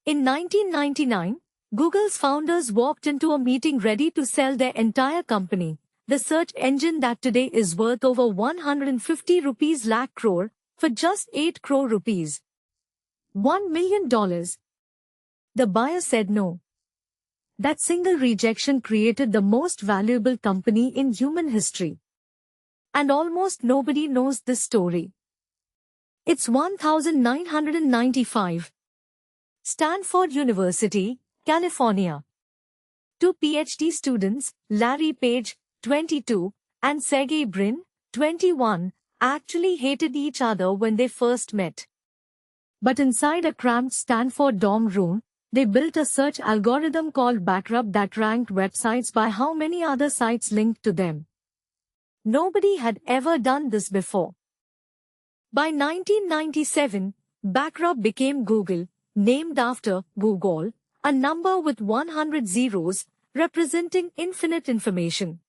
In 1999, Google's founders walked into a meeting ready to sell their entire company, the search engine that today is worth over 150 rupees lakh crore, for just 8 crore rupees. $1 million. The buyer said no. That single rejection created the most valuable company in human history. And almost nobody knows this story. It's 1995. Stanford University, California. Two PhD students, Larry Page, 22, and Sergey Brin, 21, actually hated each other when they first met. But inside a cramped Stanford dorm room, they built a search algorithm called Backrub that ranked websites by how many other sites linked to them. Nobody had ever done this before. By 1997, Backrub became Google, named after Google, a number with 100 zeros, representing infinite information.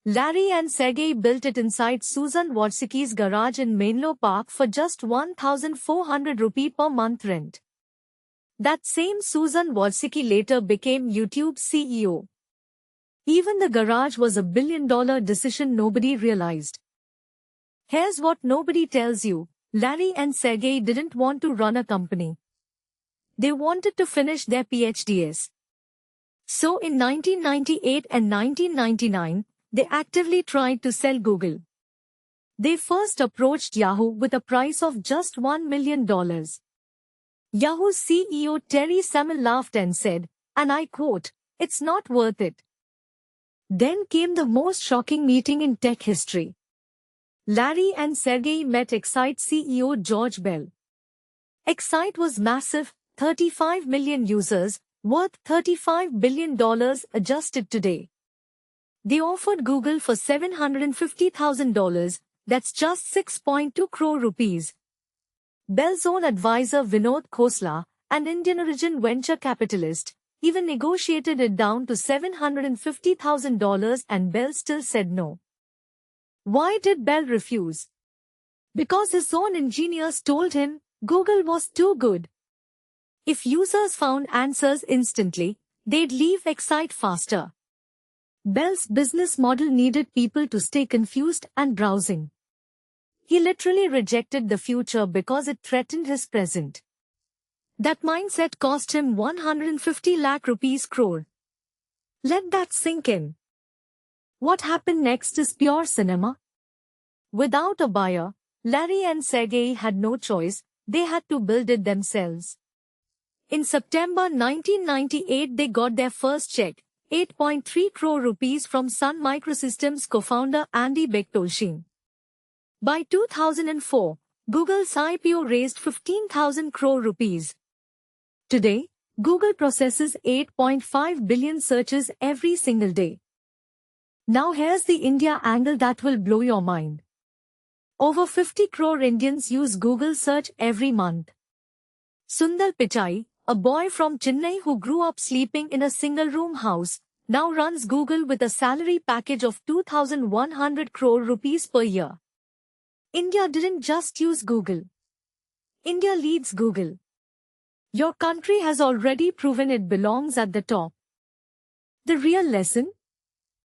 Larry and Sergey built it inside Susan Wojcicki's garage in Menlo Park for just 1,400 rupees per month rent. That same Susan Wojcicki later became YouTube's CEO. Even the garage was $1 billion decision nobody realized. Here's what nobody tells you. Larry and Sergey didn't want to run a company. They wanted to finish their PhDs. So in 1998 and 1999, they actively tried to sell Google. They first approached Yahoo with a price of just $1 million. Yahoo's CEO Terry Semel laughed and said, and I quote, "It's not worth it." Then came the most shocking meeting in tech history. Larry and Sergey met Excite CEO George Bell. Excite was massive, 35 million users, worth $35 billion adjusted today. They offered Google for $750,000, that's just 6.2 crore rupees. Bell's own advisor Vinod Khosla, an Indian origin venture capitalist, even negotiated it down to $750,000 and Bell still said no. Why did Bell refuse? Because his own engineers told him Google was too good. If users found answers instantly, they'd leave Excite faster. Bell's business model needed people to stay confused and browsing. He literally rejected the future because it threatened his present. That mindset cost him 150 lakh rupees crore. Let that sink in. What happened next is pure cinema. Without a buyer, Larry and Sergey had no choice, they had to build it themselves. In September 1998 they got their first check, 8.3 crore rupees from Sun Microsystems co-founder Andy Bechtolsheim. By 2004, Google's IPO raised 15,000 crore rupees. Today, Google processes 8.5 billion searches every single day. Now here's the India angle that will blow your mind. Over 50 crore Indians use Google search every month. Sundar Pichai, a boy from Chennai who grew up sleeping in a single-room house, now runs Google with a salary package of 2,100 crore rupees per year. India didn't just use Google. India leads Google. Your country has already proven it belongs at the top. The real lesson?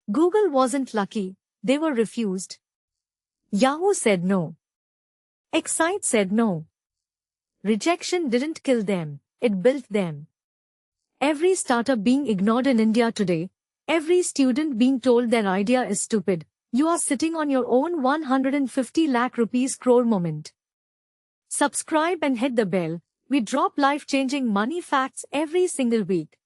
Google wasn't lucky, they were refused. Yahoo said no. Excite said no. Rejection didn't kill them, it built them. Every startup being ignored in India today, every student being told their idea is stupid, you are sitting on your own 150 lakh rupees crore moment. Subscribe and hit the bell. We drop life-changing money facts every single week.